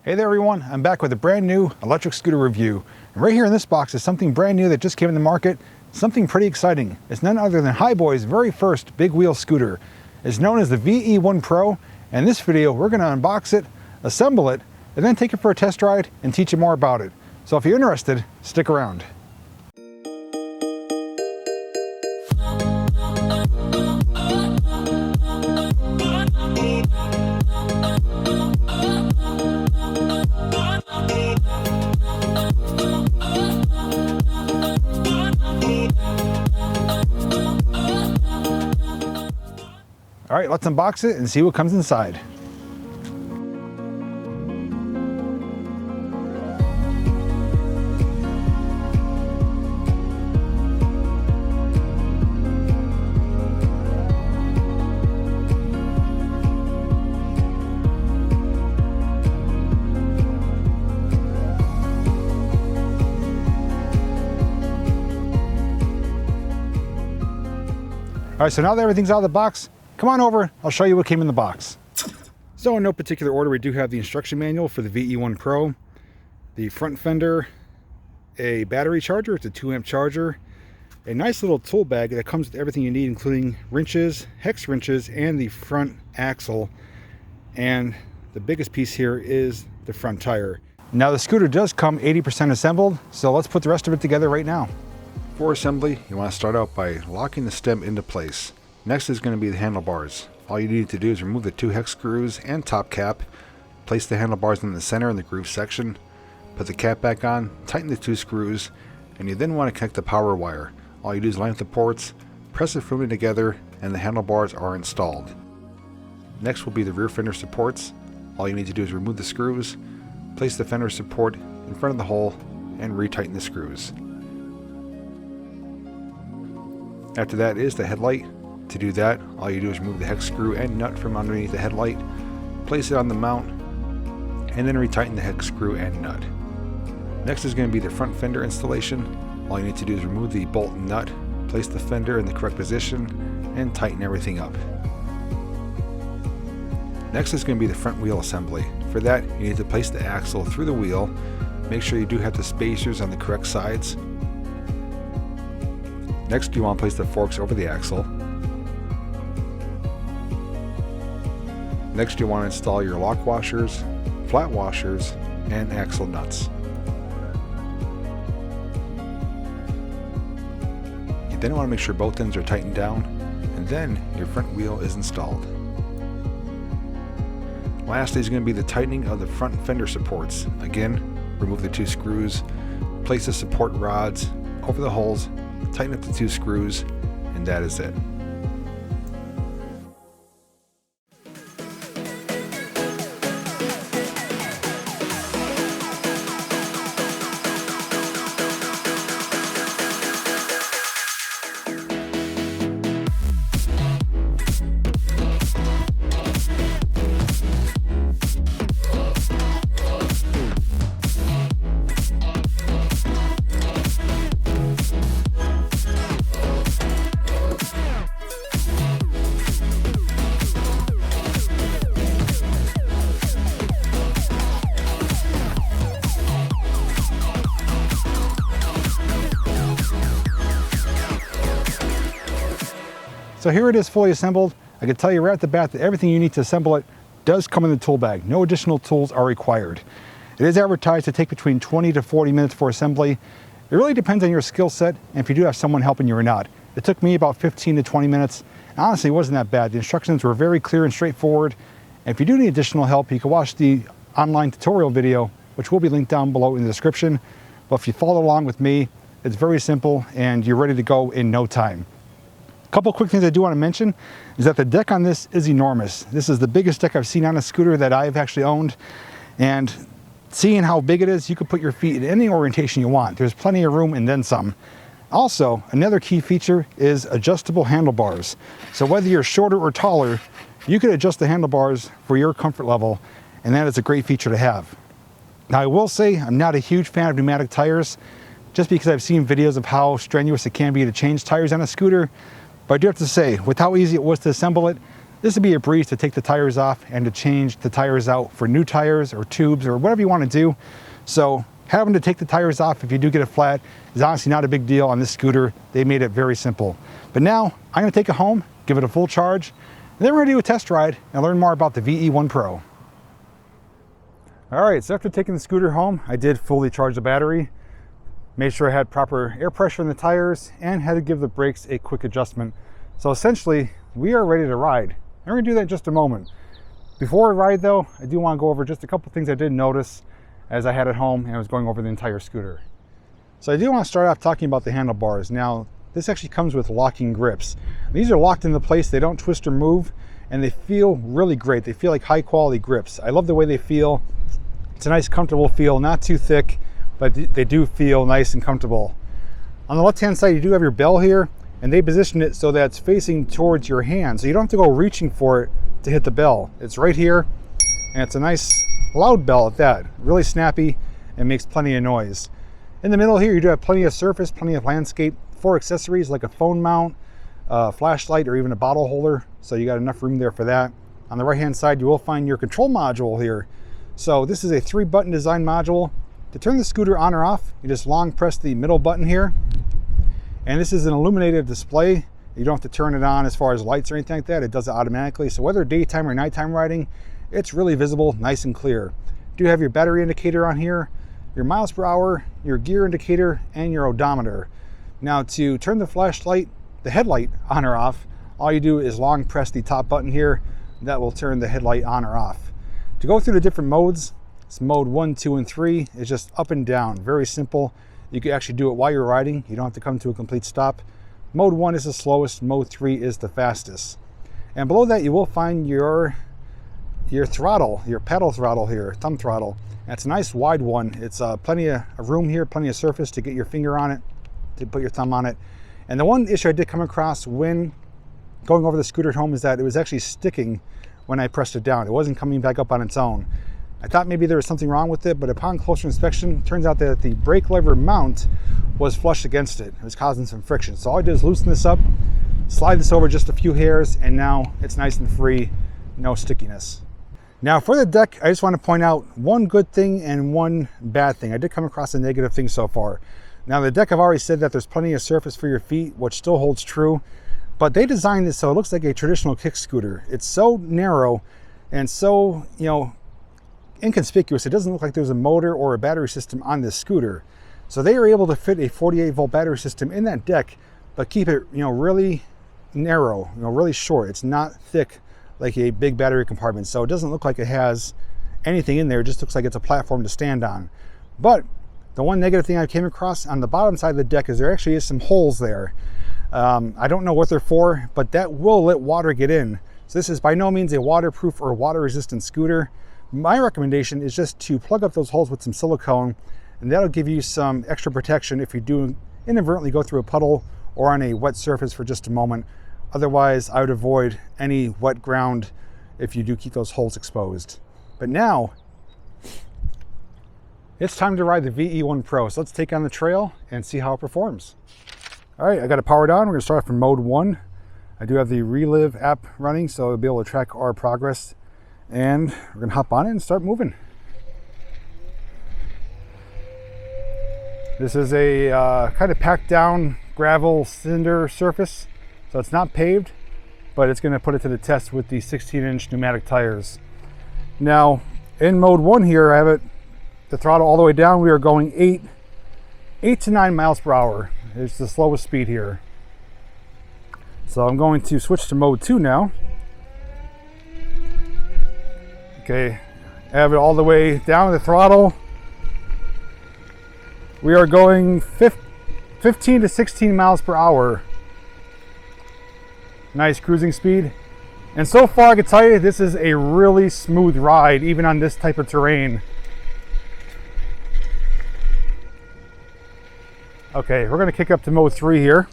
Hey there everyone, I'm back with a brand new electric scooter review. And right here in this box is something brand new that just came in the market, something pretty exciting. It's none other than Hiboy's very first big wheel scooter. It's known as the VE1 Pro, and in this video we're going to unbox it, assemble it, and then take it for a test ride and teach you more about it. So if you're interested, stick around. All right, let's unbox it and see what comes inside. All right, so now that everything's out of the box, come on over, I'll show you what came in the box. So in no particular order, we do have the instruction manual for the VE1 Pro, the front fender, a battery charger, it's a 2-amp charger, a nice little tool bag that comes with everything you need, including wrenches, hex wrenches, and the front axle. And the biggest piece here is the front tire. Now the scooter does come 80% assembled, so let's put the rest of it together right now. For assembly, you want to start out by locking the stem into place. Next is going to be the handlebars. All you need to do is remove the 2 hex screws and top cap, place the handlebars in the center in the groove section, put the cap back on, tighten the 2 screws, and you then want to connect the power wire. All you do is line up the ports, press it firmly together, and the handlebars are installed. Next will be the rear fender supports. All you need to do is remove the screws, place the fender support in front of the hole, and retighten the screws. After that is the headlight. To do that, all you do is remove the hex screw and nut from underneath the headlight, place it on the mount, and then retighten the hex screw and nut. Next is going to be the front fender installation. All you need to do is remove the bolt and nut, place the fender in the correct position, and tighten everything up. Next is going to be the front wheel assembly. For that, you need to place the axle through the wheel. Make sure you do have the spacers on the correct sides. Next, you want to place the forks over the axle. Next, you want to install your lock washers, flat washers, and axle nuts. You then want to make sure both ends are tightened down, and then your front wheel is installed. Lastly is going to be the tightening of the front fender supports. Again, remove the 2 screws, place the support rods over the holes, tighten up the 2 screws, and that is it. So here it is fully assembled. I can tell you right at the bat that everything you need to assemble it does come in the tool bag. No additional tools are required. It is advertised to take between 20 to 40 minutes for assembly. It really depends on your skill set and if you do have someone helping you or not. It took me about 15 to 20 minutes. And honestly, it wasn't that bad. The instructions were very clear and straightforward. And if you do need additional help, you can watch the online tutorial video, which will be linked down below in the description. But if you follow along with me, it's very simple and you're ready to go in no time. A couple quick things I do want to mention is that the deck on this is enormous. This is the biggest deck I've seen on a scooter that I've actually owned. And seeing how big it is, you can put your feet in any orientation you want. There's plenty of room and then some. Also, another key feature is adjustable handlebars. So whether you're shorter or taller, you can adjust the handlebars for your comfort level, and that is a great feature to have. Now I will say I'm not a huge fan of pneumatic tires, just because I've seen videos of how strenuous it can be to change tires on a scooter. But I do have to say, with how easy it was to assemble it, This would be a breeze to take the tires off and to change the tires out for new tires or tubes or whatever you want to do. So having to take the tires off if you do get a flat is honestly not a big deal on this scooter. They made it very simple. But now I'm going to take it home, give it a full charge, and then we're going to do a test ride and learn more about the VE1 Pro. All right, so after taking the scooter home, I did fully charge the battery, made sure I had proper air pressure in the tires, and had to give the brakes a quick adjustment. So essentially, we are ready to ride. And we're gonna do that in just a moment. Before I ride though, I do wanna go over just a couple things I did notice as I had at home and I was going over the entire scooter. So I do wanna start off talking about the handlebars. Now, this actually comes with locking grips. These are locked into place, they don't twist or move, and they feel really great. They feel like high quality grips. I love the way they feel. It's a nice comfortable feel, not too thick, but they do feel nice and comfortable. On the left-hand side, you do have your bell here, and they position it so that it's facing towards your hand. So you don't have to go reaching for it to hit the bell. It's right here, and it's a nice loud bell at that. Really snappy and makes plenty of noise. In the middle here, you do have plenty of surface, plenty of landscape for accessories like a phone mount, a flashlight, or even a bottle holder. So you got enough room there for that. On the right-hand side, you will find your control module here. So this is a 3-button design module. To turn the scooter on or off, you just long press the middle button here. And this is an illuminated display. You don't have to turn it on as far as lights or anything like that. It does it automatically. So whether daytime or nighttime riding, it's really visible, nice and clear. You do have your battery indicator on here, your miles per hour, your gear indicator, and your odometer. Now to turn the flashlight, the headlight on or off, all you do is long press the top button here. That will turn the headlight on or off. To go through the different modes, it's mode 1, 2, and 3. It's just up and down, very simple. You can actually do it while you're riding. You don't have to come to a complete stop. Mode 1 is the slowest, mode 3 is the fastest. And below that, you will find your throttle, your pedal throttle here, thumb throttle. And it's a nice wide one. It's plenty of room here, plenty of surface to get your finger on it, to put your thumb on it. And the one issue I did come across when going over the scooter at home is that it was actually sticking when I pressed it down. It wasn't coming back up on its own. I thought maybe there was something wrong with it, but upon closer inspection, it turns out that the brake lever mount was flush against it. It was causing some friction. So all I did is loosen this up, slide this over just a few hairs, and now it's nice and free, no stickiness. Now for the deck, I just want to point out one good thing and one bad thing. I did come across a negative thing so far. Now the deck, I've already said that there's plenty of surface for your feet, which still holds true. But they designed this so it looks like a traditional kick scooter. It's so narrow and so, inconspicuous. It doesn't look like there's a motor or a battery system on this scooter. So they were able to fit a 48-volt battery system in that deck, but keep it, really narrow, really short. It's not thick like a big battery compartment. So it doesn't look like it has anything in there. It just looks like it's a platform to stand on. But the one negative thing I came across on the bottom side of the deck is there actually is some holes there. I don't know what they're for, but that will let water get in. So this is by no means a waterproof or water resistant scooter. My recommendation is just to plug up those holes with some silicone, and that'll give you some extra protection if you do inadvertently go through a puddle or on a wet surface for just a moment. Otherwise, I would avoid any wet ground if you do keep those holes exposed. But now, it's time to ride the VE1 Pro. So let's take on the trail and see how it performs. All right, I got it powered on. We're gonna start from mode 1. I do have the Relive app running, so I'll be able to track our progress. And we're gonna hop on it and start moving. This is a kind of packed down gravel cinder surface. So it's not paved, but it's gonna put it to the test with the 16-inch pneumatic tires. Now, in mode 1 here, I have the throttle all the way down. We are going 8 to 9 miles per hour. It's the slowest speed here. So I'm going to switch to mode 2 now. Okay, I have it all the way down the throttle. We are going 15 to 16 miles per hour. Nice cruising speed. And so far, I can tell you, this is a really smooth ride, even on this type of terrain. Okay, we're gonna kick up to mode 3 here.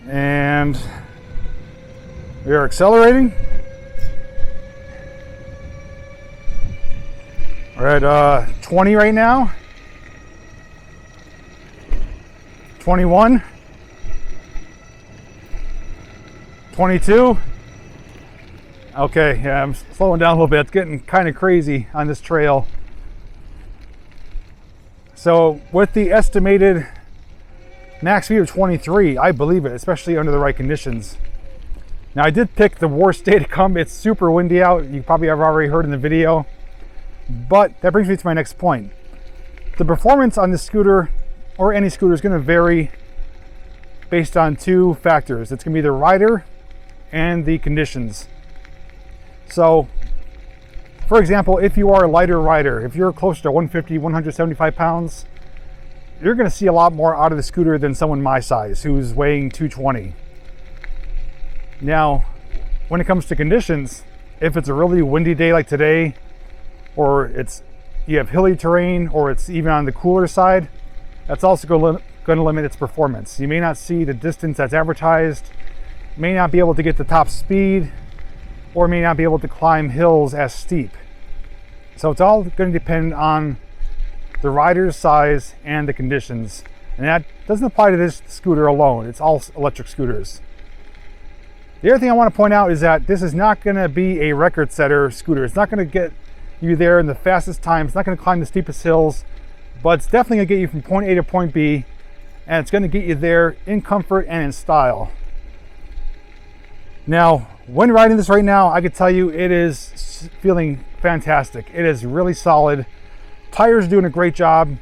And we are accelerating. We're at 20 right now. 21. 22. Okay, yeah, I'm slowing down a little bit. It's getting kind of crazy on this trail. So with the estimated max speed of 23, I believe it, especially under the right conditions. Now I did pick the worst day to come. It's super windy out. You probably have already heard in the video. But that brings me to my next point. The performance on this scooter, or any scooter, is going to vary based on two factors. It's going to be the rider and the conditions. So, for example, if you are a lighter rider, if you're closer to 150, 175 pounds, you're going to see a lot more out of the scooter than someone my size who's weighing 220. Now, when it comes to conditions, if it's a really windy day like today, or you have hilly terrain, or it's even on the cooler side, that's also going to limit its performance. You may not see the distance that's advertised, may not be able to get the top speed, or may not be able to climb hills as steep. So it's all going to depend on the rider's size and the conditions. And that doesn't apply to this scooter alone. It's all electric scooters. The other thing I want to point out is that this is not going to be a record setter scooter. It's not going to get you there in the fastest time. It's not going to climb the steepest hills, but it's definitely going to get you from point A to point B, and it's going to get you there in comfort and in style. Now, when riding this right now, I can tell you it is feeling fantastic. It is really solid. Tires doing a great job.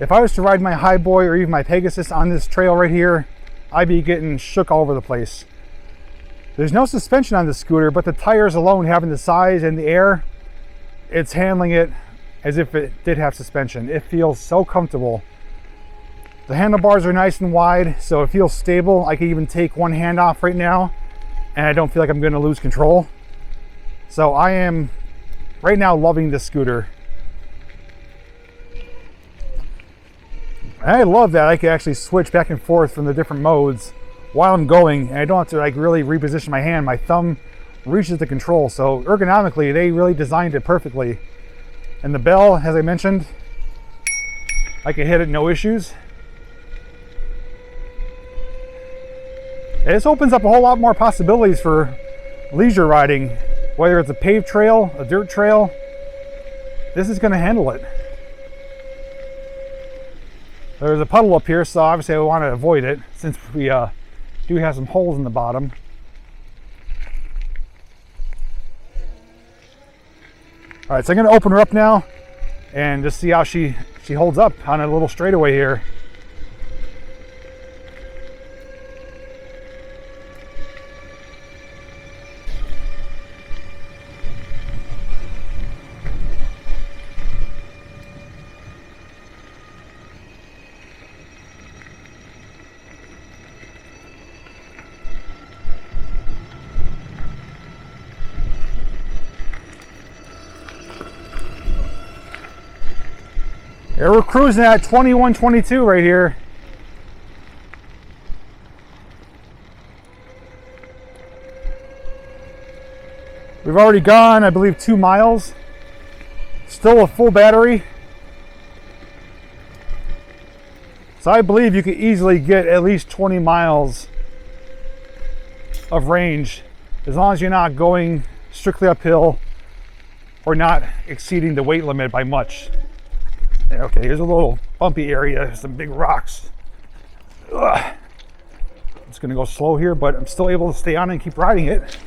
If I was to ride my Hiboy or even my Pegasus on this trail right here, I'd be getting shook all over the place. There's no suspension on this scooter, but the tires alone, having the size and the air, it's handling it as if it did have suspension. It feels so comfortable. The handlebars are nice and wide, so it feels stable. I can even take one hand off right now, and I don't feel like I'm going to lose control. So I am right now loving this scooter. I love that I can actually switch back and forth from the different modes while I'm going, and I don't have to like really reposition my hand. My thumb reaches the control, so ergonomically they really designed it perfectly. And the bell, as I mentioned, I can hit it no issues. This opens up a whole lot more possibilities for leisure riding, whether it's a paved trail, a dirt trail. This is going to handle it. There's a puddle up here, so obviously I want to avoid it since we do have some holes in the bottom. All right, so I'm going to open her up now and just see how she holds up on a little straightaway here. Yeah, we're cruising at 21-22 right here. We've already gone, I believe, 2 miles. Still a full battery. So I believe you could easily get at least 20 miles of range as long as you're not going strictly uphill or not exceeding the weight limit by much. Okay, here's a little bumpy area, some big rocks. Ugh. I'm just gonna go slow here, but I'm still able to stay on and keep riding it.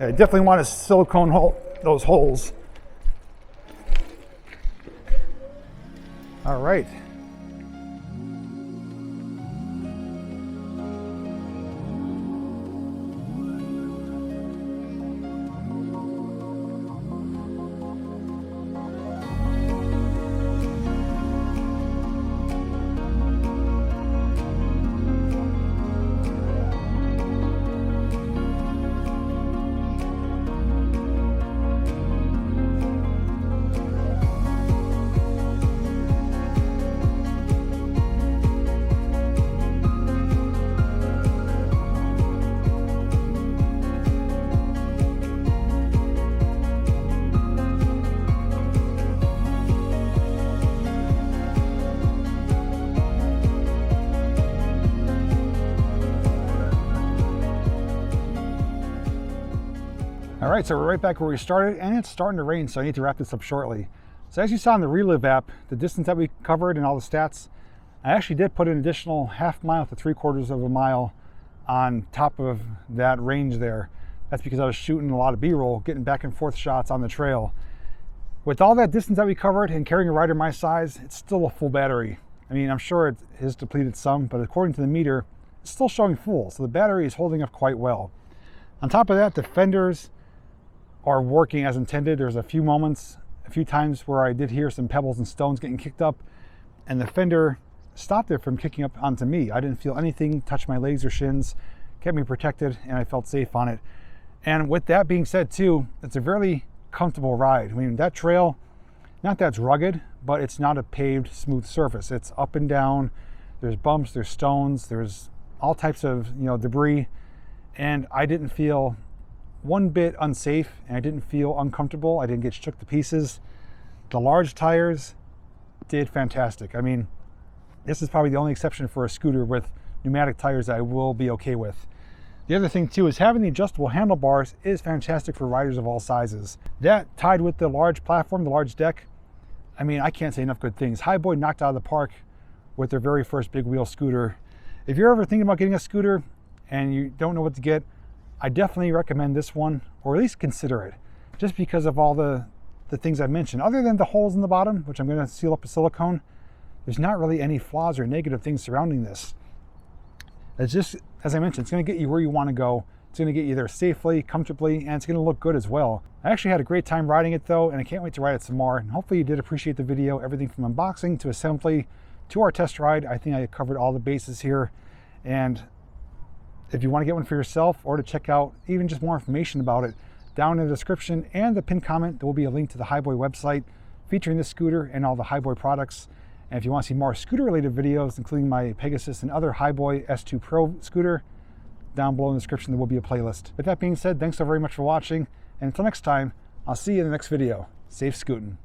I definitely want to silicone those holes. All right. All right, so we're right back where we started, and it's starting to rain, so I need to wrap this up shortly. So as you saw in the Relive app, the distance that we covered and all the stats, I actually did put an additional half mile to 3/4 of a mile on top of that range there. That's because I was shooting a lot of B-roll, getting back and forth shots on the trail. With all that distance that we covered and carrying a rider my size, it's still a full battery. I mean, I'm sure it has depleted some, but according to the meter, it's still showing full, so the battery is holding up quite well. On top of that, the fenders are working as intended. There's a few times where I did hear some pebbles and stones getting kicked up, and the fender stopped it from kicking up onto me. I didn't feel anything touch my legs or shins, kept me protected, and I felt safe on it. And with that being said too, it's a very comfortable ride. I mean, that trail, not that it's rugged, but it's not a paved, smooth surface. It's up and down, there's bumps, there's stones, there's all types of debris, and I didn't feel one bit unsafe, and I didn't feel uncomfortable. I didn't get shook to pieces. The large tires did fantastic. I mean, this is probably the only exception for a scooter with pneumatic tires that I will be okay with. The other thing too is having the adjustable handlebars is fantastic for riders of all sizes. That tied with the large platform, the large deck, I mean, I can't say enough good things. Hiboy knocked out of the park with their very first big wheel scooter. If you're ever thinking about getting a scooter and you don't know what to get, I definitely recommend this one, or at least consider it, just because of all the things I mentioned. Other than the holes in the bottom, which I'm going to seal up with silicone, there's not really any flaws or negative things surrounding this. It's just, as I mentioned, it's going to get you where you want to go. It's going to get you there safely, comfortably, and it's going to look good as well. I actually had a great time riding it though, and I can't wait to ride it some more. And hopefully you did appreciate the video, everything from unboxing to assembly to our test ride. I think I covered all the bases here. And if you want to get one for yourself or to check out even just more information about it, down in the description and the pinned comment, there will be a link to the Hiboy website featuring this scooter and all the Hiboy products. And if you want to see more scooter related videos, including my Pegasus and other Hiboy S2 Pro scooter, down below in the description there will be a playlist. With that being said, thanks so very much for watching, and until next time, I'll see you in the next video. Safe scooting.